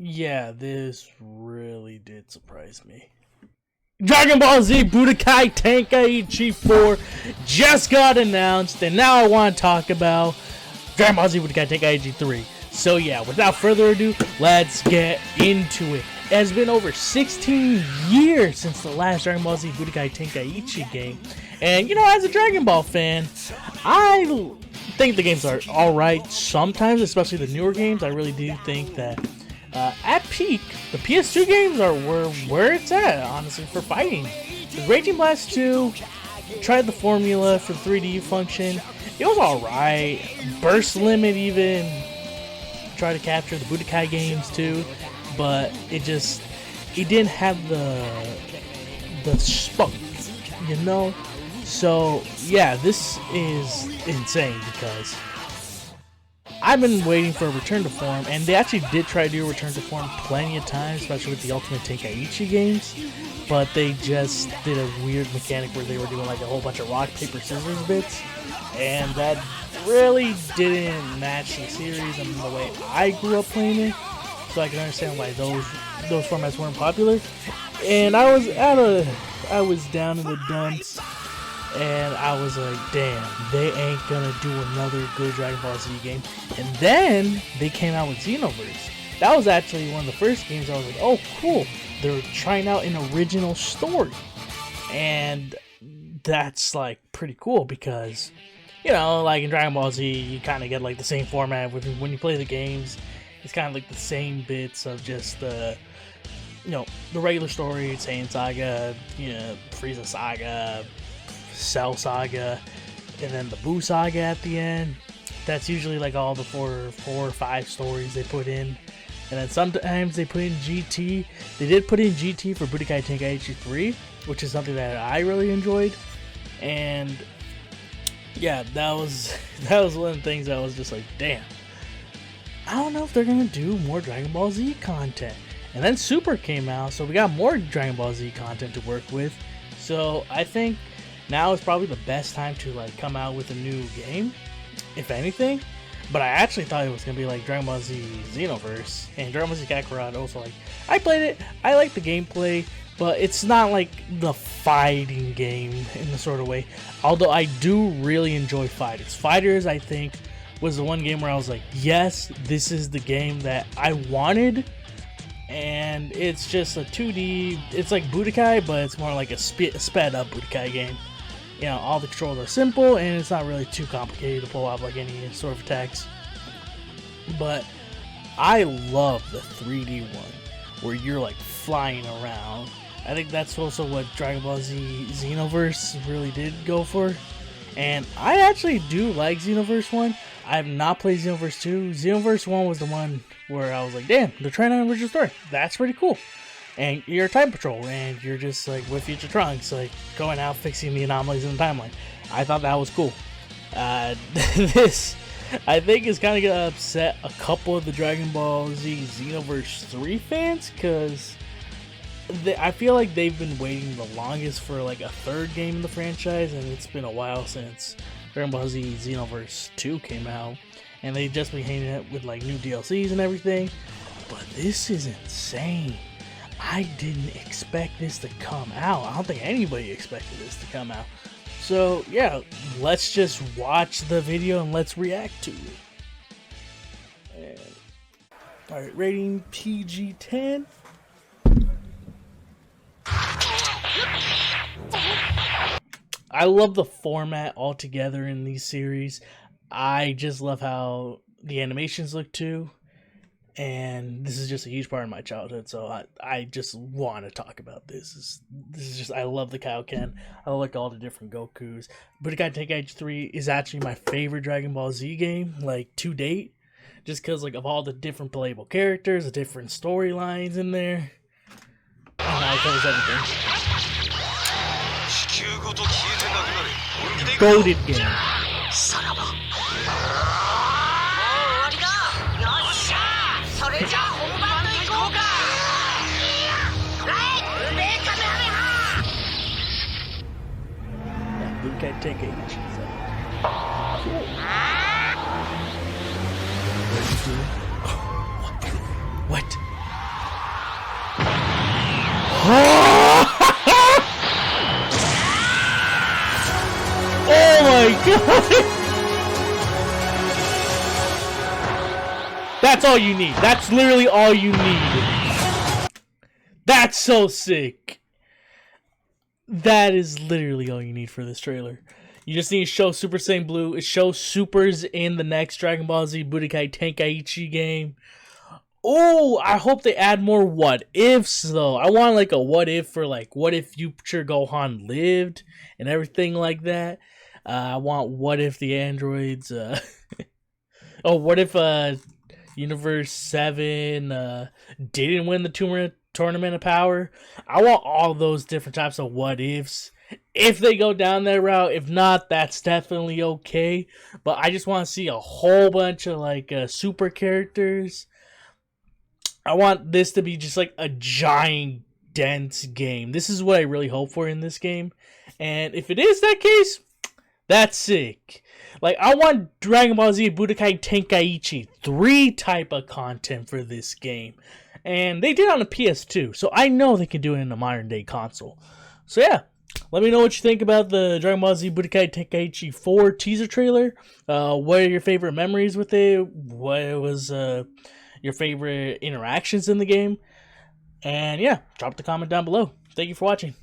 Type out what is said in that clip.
Yeah, this really did surprise me. Dragon Ball Z Budokai Tenkaichi 4 just got announced, and now I want to talk about Dragon Ball Z Budokai Tenkaichi 3. So yeah, without further ado, let's get into it. It has been over 16 years since the last Dragon Ball Z Budokai Tenkaichi game, and you know, as a Dragon Ball fan, I think the games are alright sometimes, especially the newer games. I really do think that at peak, the PS2 games are where it's at, honestly, for fighting. Raging Blast 2 tried the formula for 3D function. It was alright. Burst Limit even tried to capture the Budokai games too, but it didn't have the spunk, you know? So yeah, this is insane because I've been waiting for a return to form, and they actually did try to do a return to form plenty of times, especially with the Ultimate Tenkaichi games, but they just did a weird mechanic where they were doing like a whole bunch of rock, paper, scissors bits, and that really didn't match the series and the way I grew up playing it, so I can understand why those formats weren't popular. And I was down in the dumps, and I was like, damn, they ain't gonna do another good Dragon Ball Z game. And then they came out with Xenoverse. That was actually one of the first games I was like, oh cool, they're trying out an original story. And that's like pretty cool because, you know, like in Dragon Ball Z, you kind of get like the same format when you play the games. It's kind of like the same bits of just the, you know, the regular story, Saiyan Saga, you know, Frieza Saga, Cell Saga, and then the Buu Saga at the end. That's usually like all the four or five stories they put in. And then sometimes they put in GT. They did put in GT for Budokai Tenkaichi 3, which is something that I really enjoyed. And yeah, that was one of the things that was just like, damn, I don't know if they're gonna do more Dragon Ball Z content. And then Super came out, so we got more Dragon Ball Z content to work with. So I think now is probably the best time to like come out with a new game, if anything. But I actually thought it was gonna be like Dragon Ball Z Xenoverse and Dragon Ball Z Kakarot. Also, like, I played it, I like the gameplay, but it's not like the fighting game in the sort of way. Although I do really enjoy Fighters. Fighters, I think, was the one game where I was like, yes, this is the game that I wanted. And it's just a 2D, it's like Budokai, but it's more like a sped up Budokai game. You know, all the controls are simple, and it's not really too complicated to pull off like any sort of attacks. But I love the 3D one, where you're like flying around. I think that's also what Dragon Ball Z Xenoverse really did go for. And I actually do like Xenoverse 1. I have not played Xenoverse 2. Xenoverse 1 was the one where I was like, damn, they're trying out an original story. That's pretty cool. And you're a time patrol, and you're just like with Future Trunks, like going out fixing the anomalies in the timeline. I thought that was cool. This, I think, is kind of gonna upset a couple of the Dragon Ball Z Xenoverse 3 fans, because I feel like they've been waiting the longest for like a third game in the franchise, and it's been a while since Dragon Ball Z Xenoverse 2 came out, and they've just been hanging it with like new DLCs and everything. But this is insane. I didn't expect this to come out. I don't think anybody expected this to come out. So yeah, let's just watch the video and let's react to it. Alright, rating PG-10. I love the format altogether in these series. I just love how the animations look too. And this is just a huge part of my childhood, so I just want to talk about this. This is just, I love the Kaioken. I like all the different Gokus. Budokai Tenkaichi 3 is actually my favorite Dragon Ball Z game, like, to date. Just because, like, of all the different playable characters, the different storylines in there. And how it covers everything. Goated game. Budokai Tenkaichi. Cool. What? That's all you need. That's literally all you need. That's so sick. That is literally all you need for this trailer. You just need to show Super Saiyan Blue. It shows Supers in the next Dragon Ball Z Budokai Tenkaichi game. Oh, I hope they add more what ifs though. I want like a what if for like what if future Gohan lived and everything like that. I want what if the androids. Oh, what if Universe 7 didn't win the Tournament of Power? I want all those different types of what ifs. If they go down that route, if not, that's definitely okay. But I just want to see a whole bunch of like super characters. I want this to be just like a giant, dense game. This is what I really hope for in this game. And if it is that case, that's sick. Like, I want Dragon Ball Z Budokai Tenkaichi 3 type of content for this game. And they did on the PS2, so I know they can do it in a modern day console. So yeah, let me know what you think about the Dragon Ball Z Budokai Tenkaichi 4 teaser trailer. What are your favorite memories with it? What was your favorite interactions in the game? And yeah, drop the comment down below. Thank you for watching.